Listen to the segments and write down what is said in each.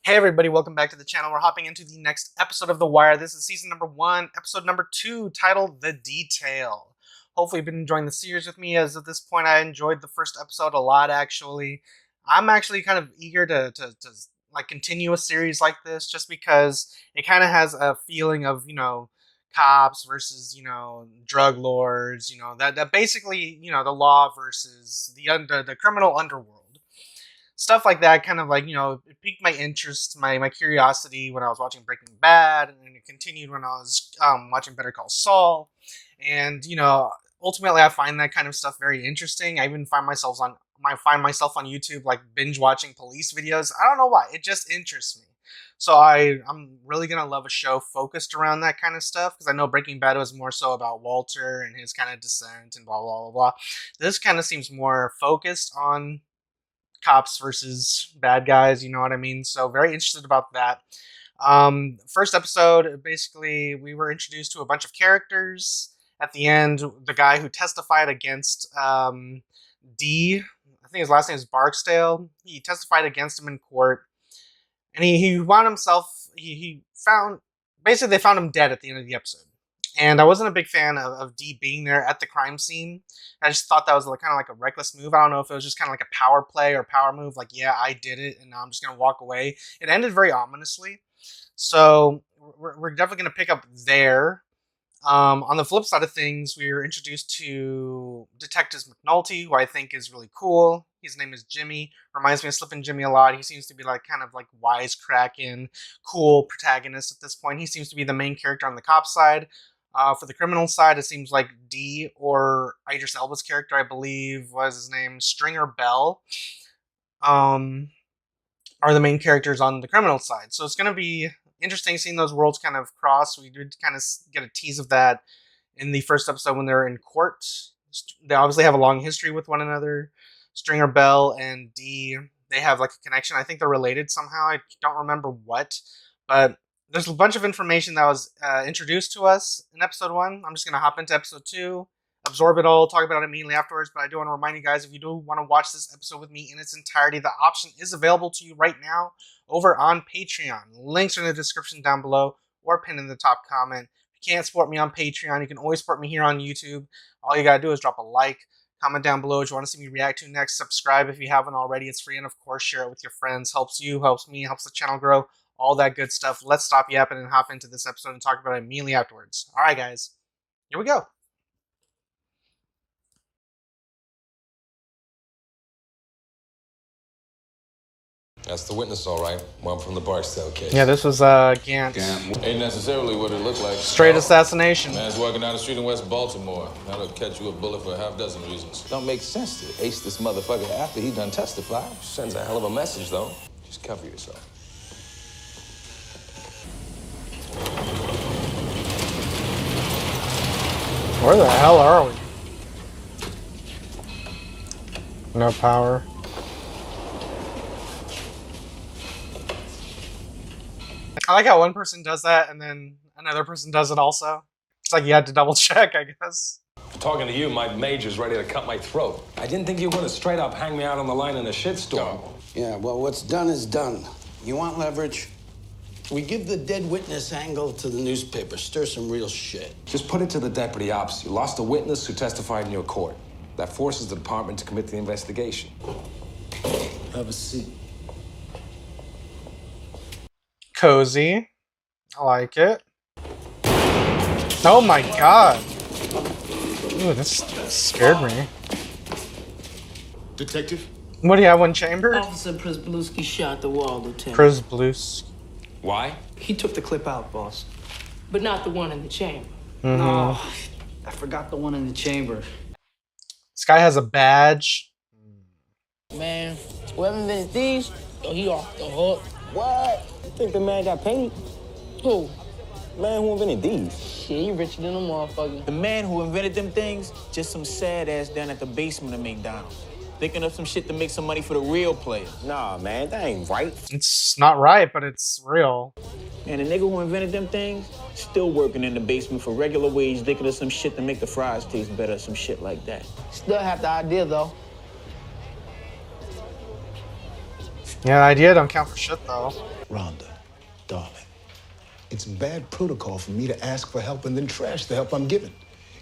Hey everybody, welcome back to the channel. We're hopping into the next episode of The Wire. This is season number 1, episode number 2, titled The Detail. Hopefully you've been enjoying the series with me, as at this point I enjoyed the first episode a lot, actually. I'm actually kind of eager to like continue a series like this, just because it kind of has a feeling of, cops versus, drug lords, that basically, the law versus the criminal underworld. Stuff like that kind of like, it piqued my interest, my curiosity when I was watching Breaking Bad, and it continued when I was watching Better Call Saul. And, ultimately I find that kind of stuff very interesting. I even find myself on YouTube like binge watching police videos. I don't know why. It just interests me. So I'm really gonna love a show focused around that kind of stuff, because I know Breaking Bad was more so about Walter and his kind of descent and blah blah blah blah. This kind of seems more focused on cops versus bad guys, you know what I mean? So very interested about that. First episode, basically, we were introduced to a bunch of characters. At the end, the guy who testified against D, I think his last name is Barksdale, he testified against him in court. And he wound himself, he found, basically they found him dead at the end of the episode. And I wasn't a big fan of D being there at the crime scene. I just thought that was kind of like a reckless move. I don't know if it was just kind of like a power play or power move. Like, yeah, I did it, and now I'm just going to walk away. It ended very ominously. So we're definitely going to pick up there. On the flip side of things, we were introduced to Detective McNulty, who I think is really cool. His name is Jimmy. Reminds me of Slippin' Jimmy a lot. He seems to be like kind of like wisecracking, cool protagonist at this point. He seems to be the main character on the cop side. For the criminal side, it seems like D, or Idris Elba's character, I believe, was his name, Stringer Bell, are the main characters on the criminal side. So it's going to be interesting seeing those worlds kind of cross. We did kind of get a tease of that in the first episode when they're in court. They obviously have a long history with one another. Stringer Bell and D, they have like a connection. I think they're related somehow. I don't remember what, but there's a bunch of information that was introduced to us in episode 1. I'm just going to hop into episode 2, absorb it all, talk about it immediately afterwards. But I do want to remind you guys, if you do want to watch this episode with me in its entirety, the option is available to you right now over on Patreon. Links are in the description down below or pinned in the top comment. If you can't support me on Patreon, you can always support me here on YouTube. All you got to do is drop a like, comment down below what you want to see me react to next. Subscribe if you haven't already. It's free. And of course, share it with your friends. Helps you, helps me, helps the channel grow. All that good stuff. Let's stop yapping and hop into this episode and talk about it immediately afterwards. All right, guys. Here we go. That's the witness, all right. One from the Barksdale case. Yeah, this was Gant. Ain't necessarily what it looked like. Straight assassination. Man's walking down the street in West Baltimore. That'll catch you a bullet for a half dozen reasons. Don't make sense to ace this motherfucker after he done testified. Sends a hell of a message, though. Just cover yourself. Where the hell are we? No power. I like how one person does that and then another person does it also. It's like you had to double check, I guess. Talking to you, my major's ready to cut my throat. I didn't think you were going to straight up hang me out on the line in a shitstorm. Yeah, well, what's done is done. You want leverage? We give the dead witness angle to the newspaper, stir some real shit. Just put it to the deputy ops. You lost a witness who testified in your court. That forces the department to commit the investigation. Have a seat. Cozy. I like it. Oh my god. Ooh, this scared me. Detective? What do you have, one chamber? Officer Przybylski shot the wall, Lieutenant. Przybylski. Why? He took the clip out, boss. But not the one in the chamber. Oh, I forgot the one in the chamber. This guy has a badge. Man, whoever invented these, he off the hook. What? You think the man got paid? Who? Man who invented these? Shit, he richer than a motherfucker. The man who invented them things, just some sad ass down at the basement of McDonald's. Thinking of some shit to make some money for the real players. Nah, man, that ain't right. It's not right, but it's real. And the nigga who invented them things, still working in the basement for regular wage, thinking of some shit to make the fries taste better, some shit like that. Still have the idea, though. Yeah, the idea don't count for shit though. Rhonda, darling, it's bad protocol for me to ask for help and then trash the help I'm given.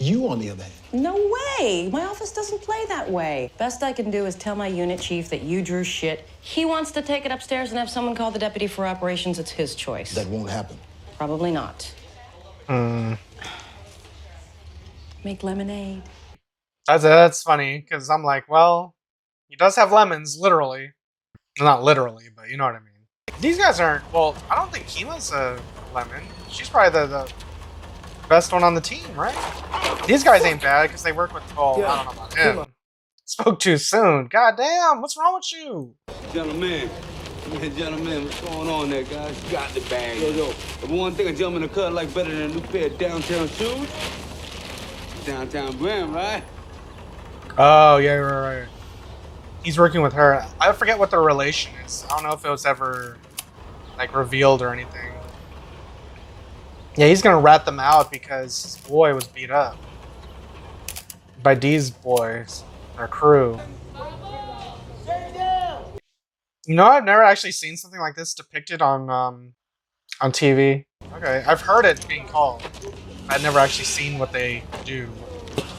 You, on the other hand. No way. My office doesn't play that way. Best I can do is tell my unit chief that you drew shit. He wants to take it upstairs and have someone call the deputy for operations. It's his choice. That won't happen. Probably not. Make lemonade. That's funny, because I'm like, well, he does have lemons, literally. Not literally, but you know what I mean. These guys aren't, well, I don't think Kima's a lemon. She's probably the best one on the team, right? These guys ain't bad, because they work with, well, I don't know about him. Spoke too soon. God damn, what's wrong with you? Gentlemen, what's going on there, guys? Got the bag. Yo, the one thing a gentleman in the cut like better than a new pair of downtown shoes? Downtown brand, right? Oh, yeah, right. He's working with her. I forget what their relation is. I don't know if it was ever, like, revealed or anything. Yeah, he's gonna rat them out because his boy was beat up by these boys, or crew. You know, I've never actually seen something like this depicted on TV. Okay, I've heard it being called. I've never actually seen what they do.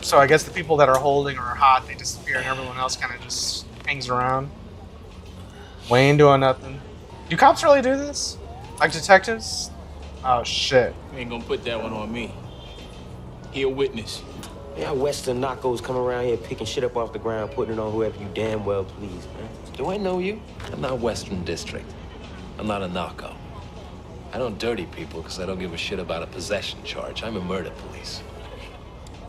So I guess the people that are holding or are hot, they disappear, and everyone else kind of just hangs around. We ain't doing nothing. Do cops really do this? Like detectives? Oh shit. You ain't gonna put that one on me. He a witness. Yeah, Western knockos come around here picking shit up off the ground, putting it on whoever you damn well please, man. Do I know you? I'm not Western District. I'm not a narco. I don't dirty people because I don't give a shit about a possession charge. I'm a murder police.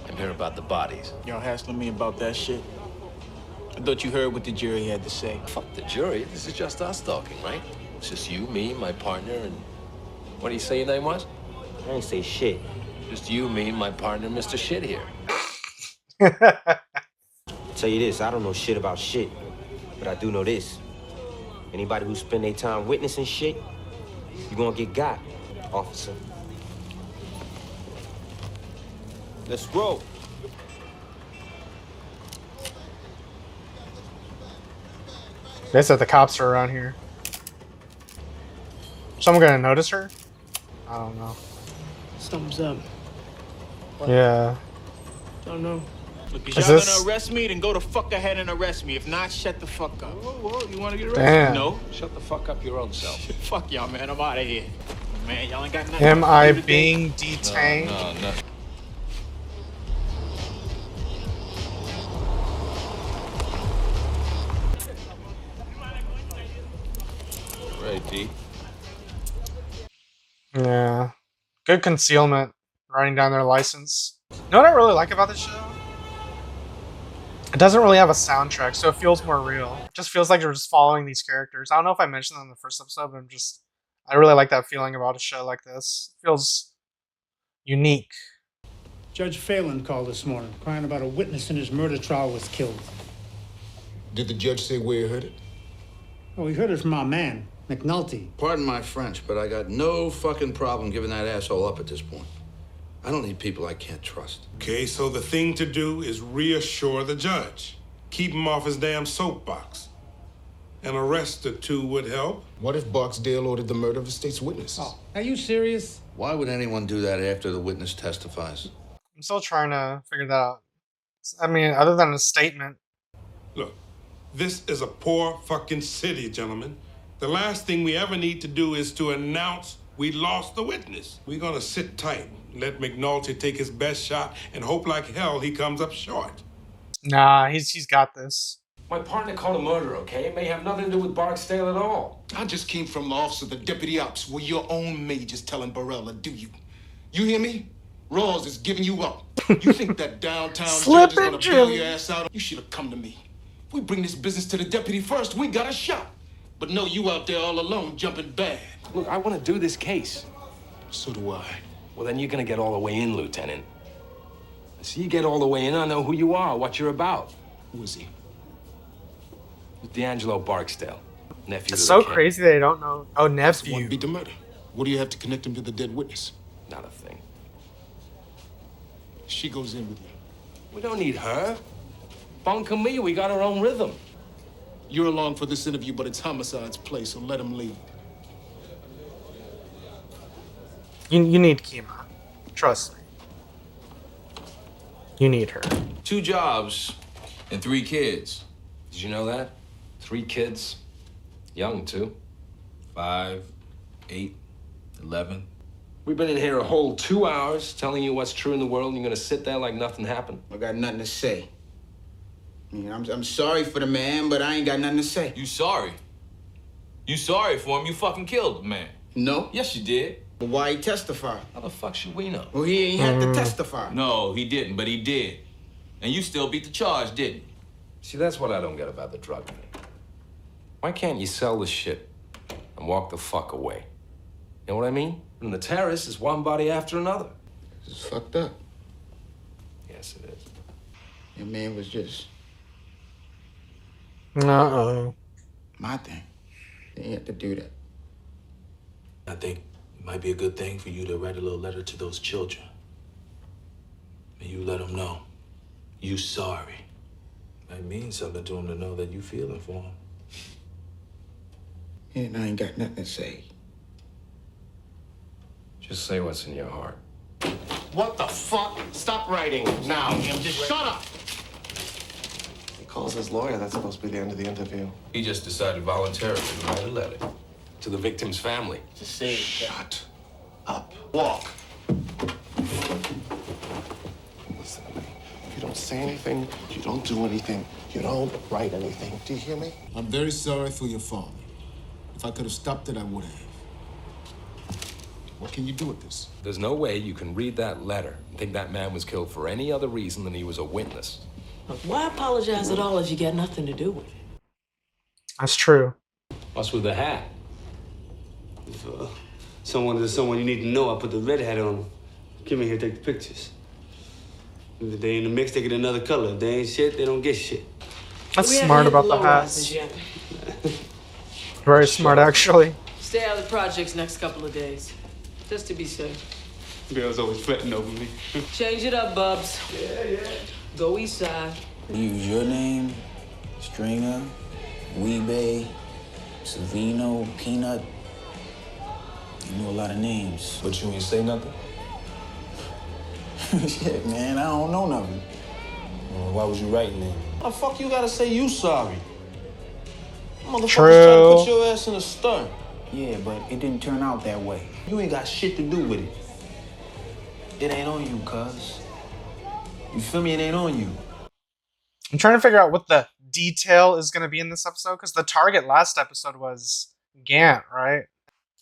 I'm here about the bodies. Y'all hassling me about that shit? I thought you heard what the jury had to say. Fuck the jury. This is just us talking, right? It's just you, me, my partner, and what do you say your name was? I ain't say shit. Just you, me, my partner, Mr. Shit here. Tell you this, I don't know shit about shit, but I do know this. Anybody who spend their time witnessing shit, you gonna get got, officer. Let's roll. They said the cops are around here. Someone gonna notice her? I don't know. Something's up. Yeah. Don't know. Look, Is if y'all this- gonna arrest me, then go the fuck ahead and arrest me. If not, shut the fuck up. Whoa, you wanna get arrested? Damn. No. Shut the fuck up your own self. Fuck y'all, man. I'm out of here. Man, y'all ain't got nothing. Am to I do today. being detained? No. Right, D. Yeah. Good concealment. Writing down their license. You know what I really like about this show? It doesn't really have a soundtrack, so it feels more real. It just feels like you're just following these characters. I don't know if I mentioned that in the first episode, but I really like that feeling about a show like this. It feels unique. Judge Phelan called this morning, crying about a witness in his murder trial was killed. Did the judge say where he heard it? Oh, we heard it from our man, McNulty. Pardon my French, but I got no fucking problem giving that asshole up at this point. I don't need people I can't trust. Okay, so the thing to do is reassure the judge. Keep him off his damn soapbox. An arrest or two would help. What if Barksdale ordered the murder of the state's witnesses? Oh, are you serious? Why would anyone do that after the witness testifies? I'm still trying to figure that out. I mean, other than a statement. Look, this is a poor fucking city, gentlemen. The last thing we ever need to do is to announce we lost the witness. We're gonna sit tight, let McNulty take his best shot, and hope like hell he comes up short. Nah, he's got this. My partner called a murder, okay? It may have nothing to do with Barksdale at all. I just came from the office of the deputy ops where your own major's telling Barella, do you? You hear me? Rawls is giving you up. You think that downtown judge is gonna bail your ass out? You should have come to me. If we bring this business to the deputy first, we got a shot. But no, you out there all alone jumping bad. Look, I want to do this case. So do I. Well, then you're gonna get all the way in, Lieutenant. So you get all the way in, I know who you are, what you're about. Who is he? D'Angelo Barksdale, nephew It's to so the king. crazy they don't know. Oh, nephew. One beat the murder. What do you have to connect him to the dead witness? Not a thing. She goes in with you. We don't need her. Bunker me, we got our own rhythm. You're along for this interview, but it's Homicide's place, so let him lead. You need Kima. Trust me. You need her. 2 jobs and 3 kids. Did you know that? 3 kids. Young, too. 5, 8, 11. We've been in here a whole 2 hours telling you what's true in the world, and you're gonna sit there like nothing happened? I got nothing to say. I mean, I'm sorry for the man, but I ain't got nothing to say. You sorry? You sorry for him? You fucking killed the man. No. Yes, you did. But why he testify? How the fuck should we know? Well, he ain't have to testify. No, he didn't, but he did. And you still beat the charge, didn't you? See, that's what I don't get about the drug thing. Why can't you sell the shit and walk the fuck away? You know what I mean? And the terrorist is one body after another. It's fucked up. Yes, it is. Your man was just Uh-oh. my thing. They had to do that. I think it might be a good thing for you to write a little letter to those children. And you let them know you sorry. Might mean something to them to know that you feeling for them. And I ain't got nothing to say. Just say what's in your heart. What the fuck? Stop writing now. Just shut up. He calls his lawyer. That's supposed to be the end of the interview. He just decided voluntarily to write a letter to the victim's family. Just say Shut up. walk. Listen to me. You don't say anything. You don't do anything. You don't write anything. Do you hear me? I'm very sorry for your father. If I could have stopped it, I would have. What can you do with this? There's no way you can read that letter and think that man was killed for any other reason than he was a witness. Look, why apologize at all if you got nothing to do with it? That's true. What's with the hat? If someone is someone you need to know, I put the red hat on them. Come in here, take the pictures. If they in the mix, they get another color. If they ain't shit, they don't get shit. That's We haven't smart hit about the low hats. rises yet. Very smart, actually. Stay out of the projects next couple of days. Just to be safe. Girls always fretting over me. Change it up, Bubs. Yeah. Go east side. Use your name, Stringer, Weebay, Savino, Peanut. You know a lot of names. But you ain't say nothing? Shit, man, I don't know nothing. Well, why was you writing then? How the fuck you gotta say you sorry? Motherfuckers True. trying to put your ass in a stunt. Yeah, but it didn't turn out that way. You ain't got shit to do with it. It ain't on you, cuz. You feel me? It ain't on you. I'm trying to figure out what the detail is going to be in this episode, because the target last episode was Gant, right?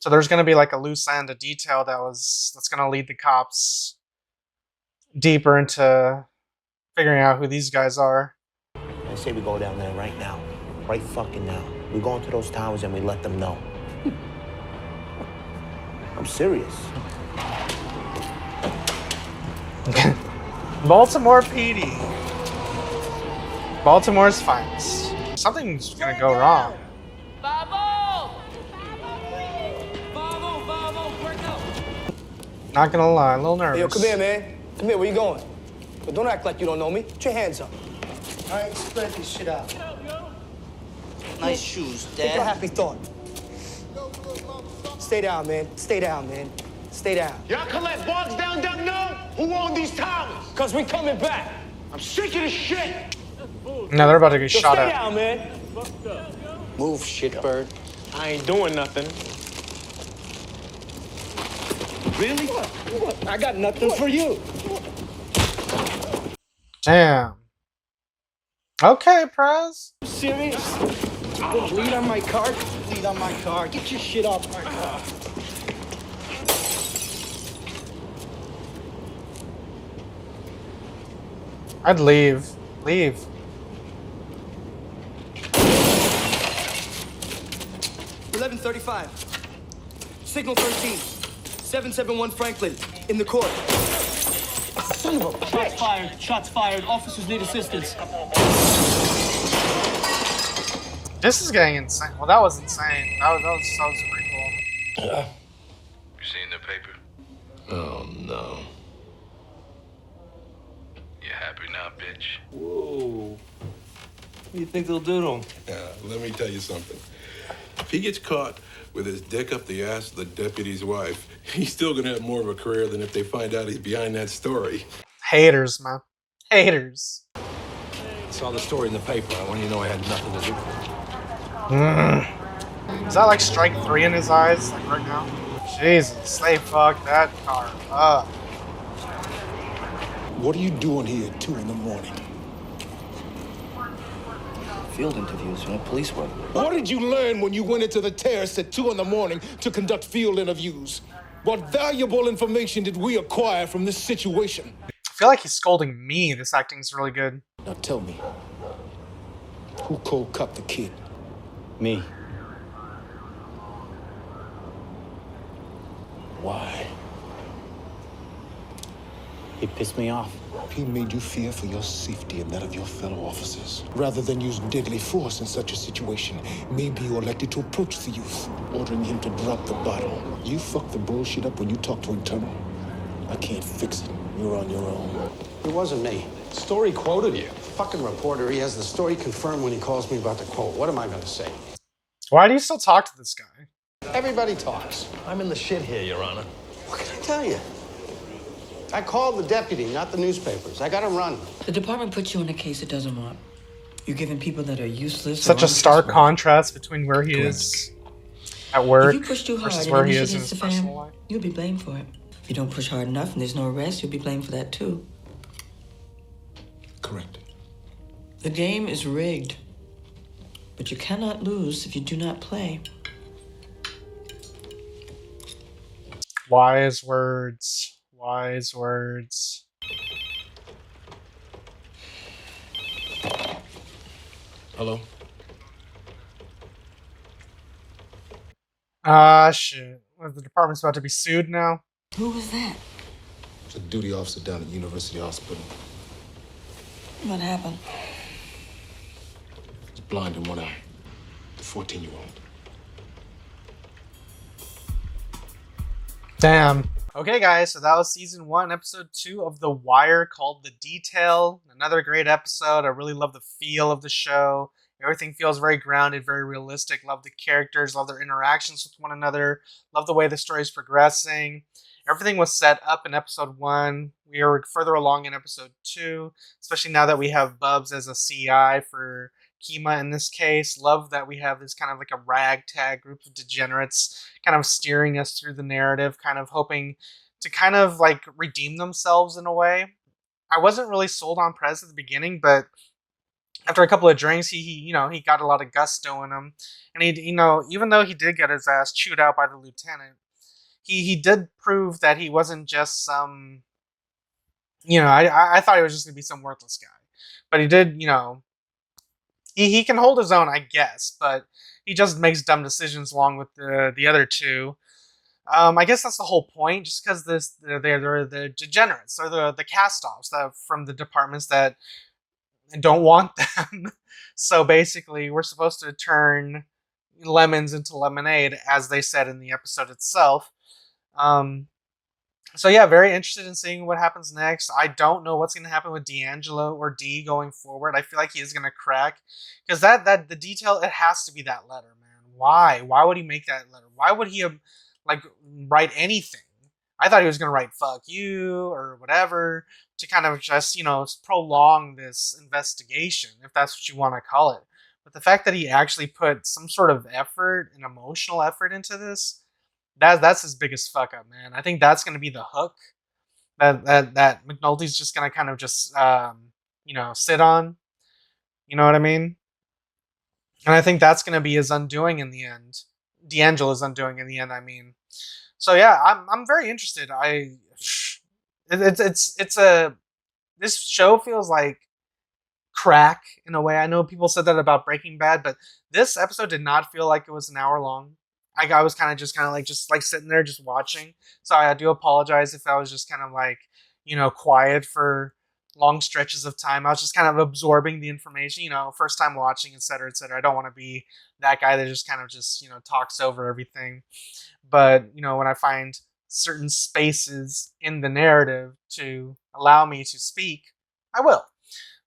So there's going to be like a loose end, a detail that's going to lead the cops deeper into figuring out who these guys are. I say we go down there right now. Right fucking now. We go into those towers and we let them know. I'm serious. Baltimore PD. Baltimore's finest. Something's gonna go wrong. Not gonna lie, a little nervous. Hey, yo, come here, man. Come here, where you going? But don't act like you don't know me. Put your hands up. All right, spread this shit out. Nice shoes, Think a Dad. happy thought. Stay down, man. Stay down, man. Stay down. Y'all collect bugs down know who own these towers? Cause we coming back. I'm sick of this shit. No, they're about to get Yo, shot stay at. down, man. Move, shitbird. I ain't doing nothing. Really? What? I got nothing for you. Damn. Okay, Prez. Serious? Bleed on my car? Bleed on my car. Get your shit off my car. I'd leave. Leave. $11:35. Signal 13. 771 Franklin. In the court. Son of a bitch. Shots fired. Shots fired. Officers need assistance. This is getting insane. Well, that was insane. That was pretty cool. You seen the paper? Oh, no. You happy now, bitch? Whoa. What do you think they'll do to him? Let me tell you something. If he gets caught with his dick up the ass of the deputy's wife, he's still gonna have more of a career than if they find out he's behind that story. Haters, man. Haters. I saw the story in the paper. I want you to know I had nothing to do with it. Is that like strike 3 in his eyes, like right now? Jesus, they fucked that car up. What are you doing here at 2 in the morning? Field interviews, police work. What did you learn when you went into the terrace at 2 in the morning to conduct field interviews? What valuable information did we acquire from this situation? I feel like he's scolding me. This acting is really good. Now tell me, who cold cupped the kid? Me. Why? He pissed me off. He made you fear for your safety and that of your fellow officers. Rather than use deadly force in such a situation, maybe you elected to approach the youth, ordering him to drop the bottle. You fucked the bullshit up when you talked to internal. I can't fix it. You're on your own. It wasn't me. Story quoted you. Fucking reporter. He has the story confirmed when he calls me about the quote. What am I gonna say? Why do you still talk to this guy? Everybody talks. I'm in the shit here, Your Honor. What can I tell you? I called the deputy, not the newspapers. I gotta run. The department puts you in a case it doesn't want. You're giving people that are useless. Such a stark contrast between where he is at work If you push too hard versus and where any he shit is in hits his the personal fan, life. you'll be blamed for it. If you don't push hard enough and there's no arrest, you'll be blamed for that too. Correct. The game is rigged, but you cannot lose if you do not play. Wise words. Wise words. Hello? Ah, shit. The department's about to be sued now. Who was that? It's a duty officer down at University Hospital. What happened? He's blind in one eye. The 14-year-old. Damn. Okay, guys, so that was season 1, episode 2 of The Wire, called The Detail. Another great episode. I really love the feel of the show. Everything feels very grounded, very realistic. Love the characters, love their interactions with one another. Love the way the story is progressing. Everything was set up in episode 1. We are further along in episode 2, especially now that we have Bubs as a CI for Kima in this case. Love that we have this kind of like a ragtag group of degenerates kind of steering us through the narrative, kind of hoping to kind of like redeem themselves in a way. I wasn't really sold on Prez at the beginning, but after a couple of drinks, he got a lot of gusto in him, and even though he did get his ass chewed out by the lieutenant, he did prove that he wasn't just some, I thought he was just gonna be some worthless guy, but he did, he can hold his own, I guess, but he just makes dumb decisions along with the other two. I guess that's the whole point, just because they're the degenerates, or the cast-offs from the departments that don't want them. So basically, we're supposed to turn lemons into lemonade, as they said in the episode itself. So yeah, very interested in seeing what happens next. I don't know what's going to happen with D'Angelo or D going forward. I feel like he is going to crack, because that the detail, it has to be that letter, man. Why would he make that letter? Why would he write anything? I thought he was going to write "fuck you" or whatever to kind of just prolong this investigation, if that's what you want to call it. But the fact that he actually put some sort of effort, an emotional effort into this, that's his biggest fuck up, man. I think that's going to be the hook that McNulty's just going to kind of just sit on. You know what I mean? And I think that's going to be his undoing in the end. D'Angelo's undoing in the end, I mean. So yeah, I'm very interested. This show feels like crack in a way. I know people said that about Breaking Bad, but this episode did not feel like it was an hour long. I was kind of sitting there just watching. So I do apologize if I was just kind of quiet for long stretches of time. I was just kind of absorbing the information, first time watching, etc., etc. I don't want to be that guy that just kind of talks over everything. But, when I find certain spaces in the narrative to allow me to speak, I will.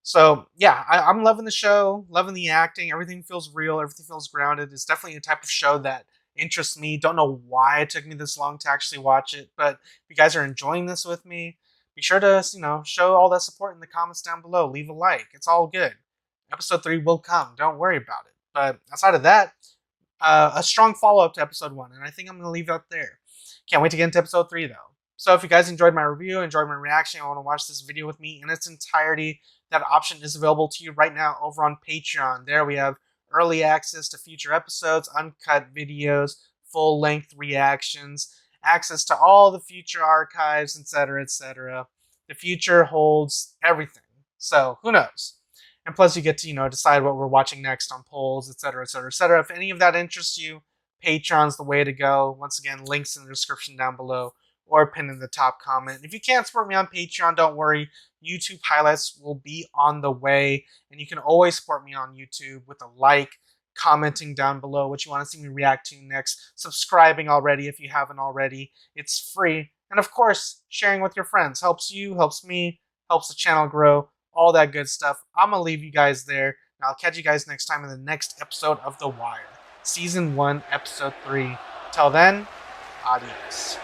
So yeah, I'm loving the show, loving the acting. Everything feels real. Everything feels grounded. It's definitely a type of show that interests me. Don't know why it took me this long to actually watch it, but if you guys are enjoying this with me, be sure to show all that support in the comments down below. Leave a like. It's all good. Episode 3 will come. Don't worry about it. But outside of that, a strong follow-up to episode 1, and I think I'm going to leave it there. Can't wait to get into episode 3 though. So if you guys enjoyed my review, enjoyed my reaction, and want to watch this video with me in its entirety, that option is available to you right now over on Patreon. There we have early access to future episodes, uncut videos, full-length reactions, access to all the future archives, etc., etc. The future holds everything. So who knows? And plus you get to, decide what we're watching next on polls, etc., etc., etc. If any of that interests you, Patreon's the way to go. Once again, links in the description down below, or pinned in the top comment. If you can't support me on Patreon, don't worry. YouTube highlights will be on the way, and you can always support me on YouTube with a like, commenting down below what you want to see me react to next, subscribing already if you haven't already. It's free, and of course, sharing with your friends helps you, helps me, helps the channel grow, all that good stuff. I'm gonna leave you guys there, and I'll catch you guys next time in the next episode of The Wire, Season 1, Episode 3. Till then, adios.